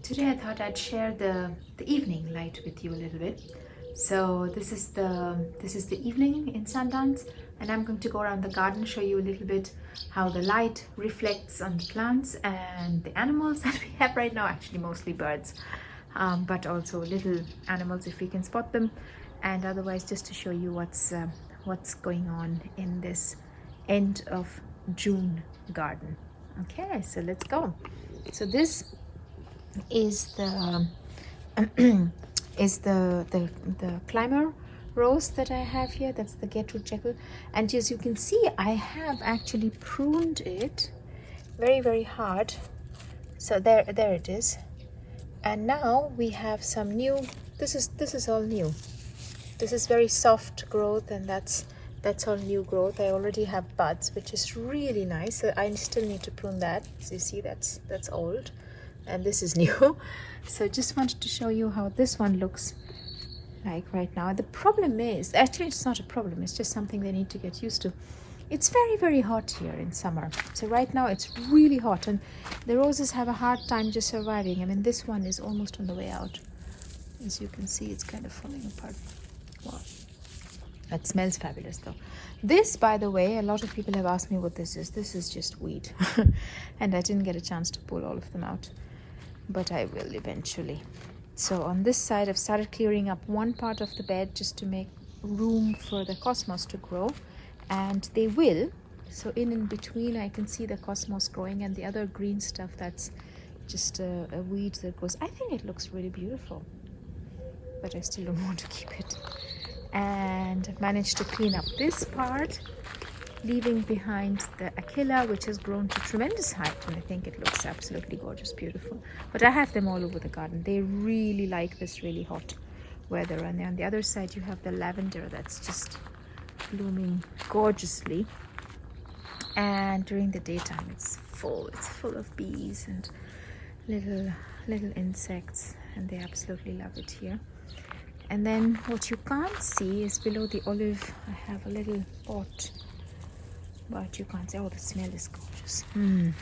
Today I thought I'd share the evening light with you a little bit. So this is the evening in Sundance, and I'm going to go around the garden, show you a little bit how the light reflects on the plants and the animals that we have right now, actually mostly birds, but also little animals if we can spot them, and otherwise just to show you what's going on in this end of June garden. Okay, so let's go. So this is the the climber rose that I have here. That's the Gertrude Jekyll, and as you can see, I have actually pruned it very hard. So there it is, and now we have some new. This is all new. This is very soft growth, and that's all new growth. I already have buds, which is really nice. So I still need to prune that. So you see, that's old, and this is new. So just wanted to show you how this one looks like right now. The problem is, actually it's not a problem, it's just something they need to get used to. It's very hot here in summer. So right now it's really hot, and the roses have a hard time just surviving. I mean, this one is almost on the way out. As you can see, it's kind of falling apart. Wow. That smells fabulous though. This, by the way, a lot of people have asked me what this is. This is just weed. And I didn't get a chance to pull all of them out, but I will eventually. So on this side, I've started clearing up one part of the bed just to make room for the cosmos to grow, and they will. So in between, I can see the cosmos growing, and the other green stuff, that's just a weed that grows. I think it looks really beautiful, but I still don't want to keep it. And I've managed to clean up this part, leaving behind the Achilla, which has grown to tremendous height, and I think it looks absolutely gorgeous, beautiful. But I have them all over the garden. They really like this really hot weather. And then on the other side, you have the lavender that's just blooming gorgeously. And during the daytime, it's full of bees and little insects, and they absolutely love it here. And then what you can't see is below the olive, I have a little pot, but you can't see. Oh, the smell is gorgeous. I'm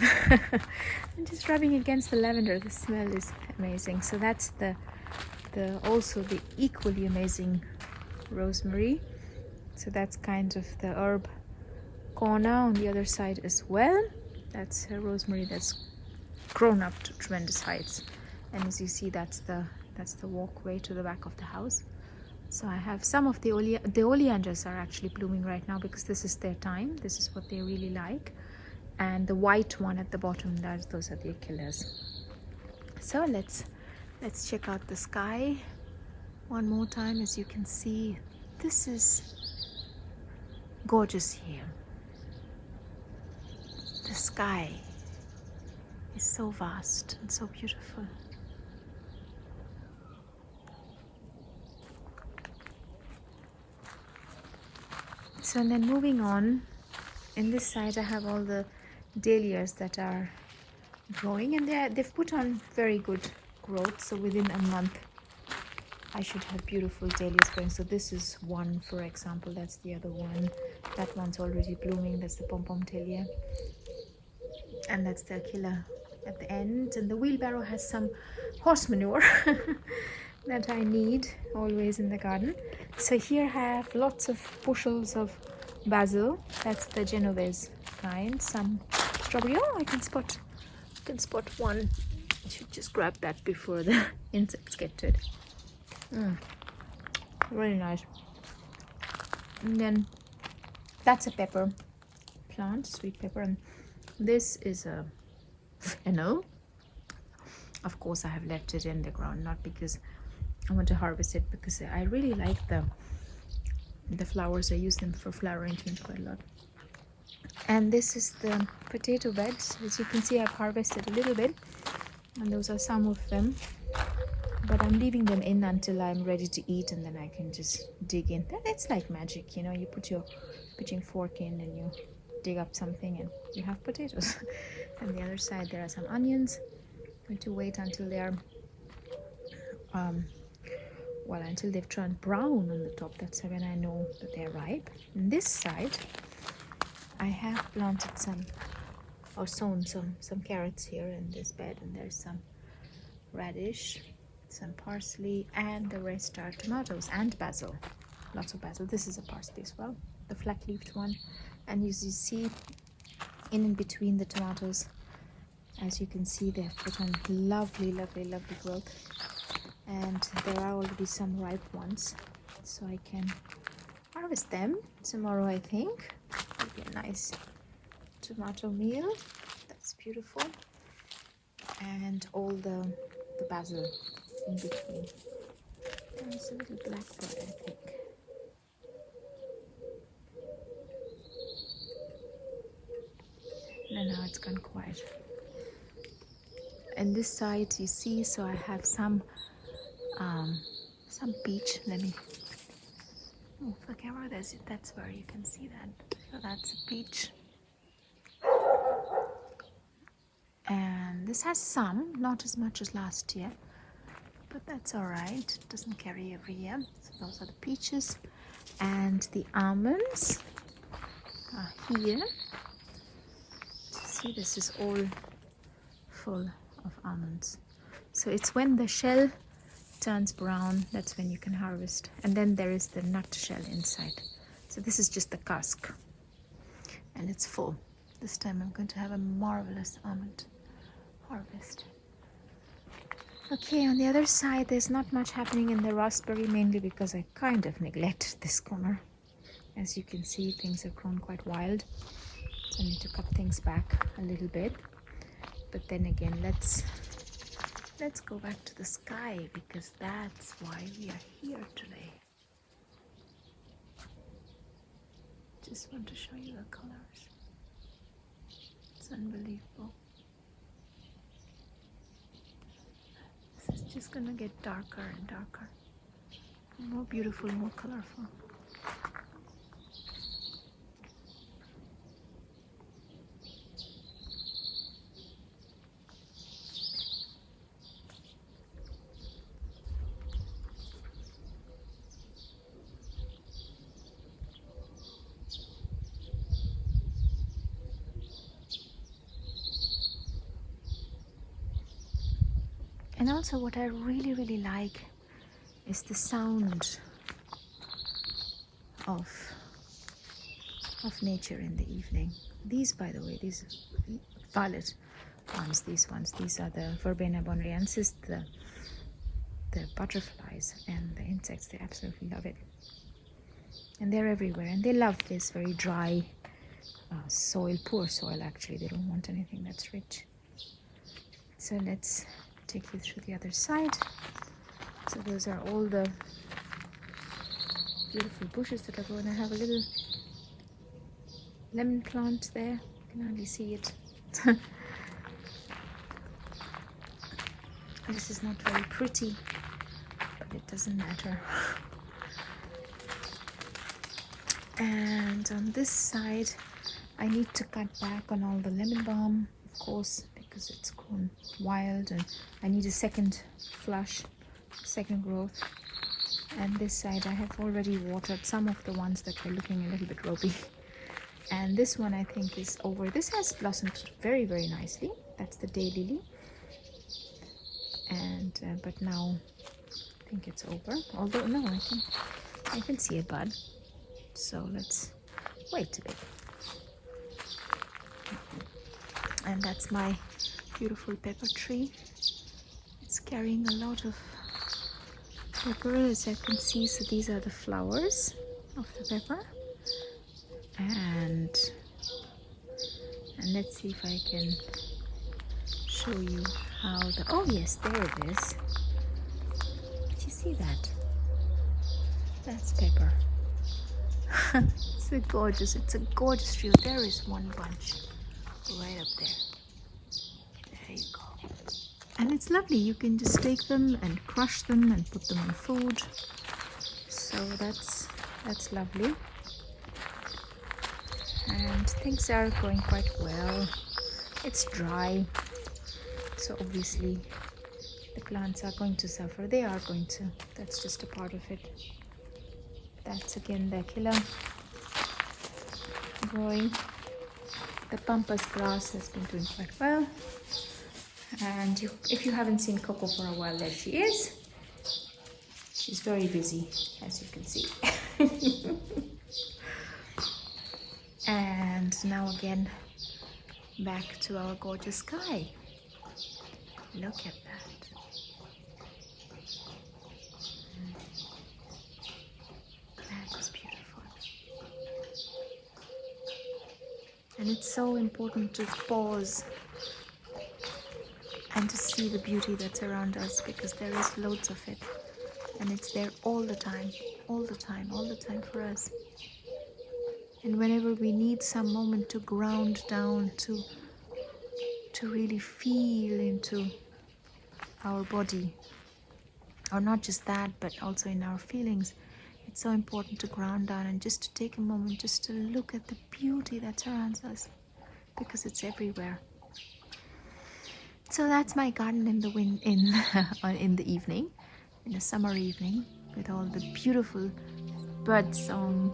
just rubbing against the lavender. The smell is amazing. So that's the also the equally amazing rosemary. So that's kind of the herb corner on the other side as well. That's a rosemary that's grown up to tremendous heights, and as you see, that's the walkway to the back of the house. So I have some of the oleanders are actually blooming right now because this is their time. This is what they really like. And the white one at the bottom, those are the Achilles. So let's check out the sky one more time. As you can see, this is gorgeous here. The sky is so vast and so beautiful. So and then moving on, in this side I have all the dahlias that are growing, and they've put on very good growth. So within a month I should have beautiful dahlias going. So this is one, for example. That's the other one. That one's already blooming. That's the pom-pom dahlia, and that's the Achilla at the end. And the wheelbarrow has some horse manure that I need always in the garden. So here I have lots of bushels of basil. That's the Genovese kind. Some strawberry. Oh, I can spot one. I should just grab that before the insects get to it. Really nice. And then that's a pepper plant, sweet pepper, and this is a fennel. Of course, I have left it in the ground, not because I want to harvest it, because I really like the flowers. I use them for flower arrangement quite a lot. And this is the potato beds. As you can see, I've harvested a little bit, and those are some of them, but I'm leaving them in until I'm ready to eat, and then I can just dig in. It's like magic, you know. You put your fork in and you dig up something and you have potatoes. And the other side there are some onions. I'm going to wait until they're until they've turned brown on the top. That's when I know that they're ripe. On this side I have planted some, or sown some carrots here in this bed, and there's some radish, some parsley, and the rest are tomatoes and basil. Lots of basil. This is a parsley as well, the flat-leaved one. And as you see, in between the tomatoes, as you can see, they've put on lovely growth, and there are already some ripe ones, so I can harvest them tomorrow. I think it'll be a nice tomato meal. That's beautiful. And all the basil in between. There's a little blackbird, I think. No, now it's gone quiet. And this side you see, so I have some peach. Let me move the camera. There's it. That's where you can see that. So that's a peach. And this has some, not as much as last year, but that's all right. It doesn't carry every year. So those are the peaches, and the almonds are here. See, this is all full of almonds. So it's when the shell turns brown, that's when you can harvest. And then there is the nut shell inside. So this is just the husk, and it's full. This time I'm going to have a marvelous almond harvest. Okay, on the other side there's not much happening in the raspberry, mainly because I kind of neglected this corner. As you can see, things have grown quite wild, so I need to cut things back a little bit. But then again, let's go back to the sky, because that's why we are here today. Just want to show you the colors. It's unbelievable. This is just gonna get darker and darker. More beautiful, more colorful. And also what I really like is the sound of nature in the evening. These, by the way, these violet ones, these are the Verbena bonariensis, the butterflies and the insects. They absolutely love it. And they're everywhere, and they love this very dry soil, poor soil actually. They don't want anything that's rich. So let's take you through the other side. So those are all the beautiful bushes that are growing. I have a little lemon plant there. You can hardly see it. This is not very pretty, but it doesn't matter. And on this side, I need to cut back on all the lemon balm, of course, because it's grown wild, and I need a second flush, second growth. And this side I have already watered some of the ones that were looking a little bit ropey. And this one I think is over. This has blossomed very nicely. That's the daylily. And but now I think it's over. Although no, I can see a bud. So let's wait a bit. And that's my beautiful pepper tree. It's carrying a lot of pepper, as I can see. So these are the flowers of the pepper. And let's see if I can show you how the, oh yes, there it is. Do you see that? That's pepper. It's a gorgeous tree. There is one bunch right up there. There you go. And it's lovely. You can just take them and crush them and put them on food. So that's lovely. And things are going quite well. It's dry, so obviously the plants are going to suffer. They are going to. That's just a part of it. That's again the killer growing. The pampas grass has been doing quite well. And if you haven't seen Coco for a while, there she is. She's very busy, as you can see. And now again, back to our gorgeous sky. Look at that. That is beautiful. And it's so important to pause and to see the beauty that's around us, because there is loads of it. And it's there all the time, all the time, all the time for us. And whenever we need some moment to ground down, to really feel into our body, or not just that, but also in our feelings, it's so important to ground down and just to take a moment just to look at the beauty that surrounds us, because it's everywhere. So that's my garden in the wind in the evening, in a summer evening, with all the beautiful bird song,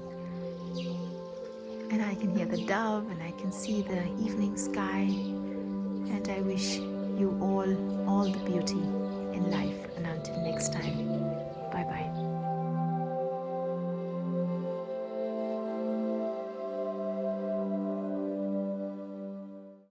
and I can hear the dove and I can see the evening sky, and I wish you all the beauty in life, and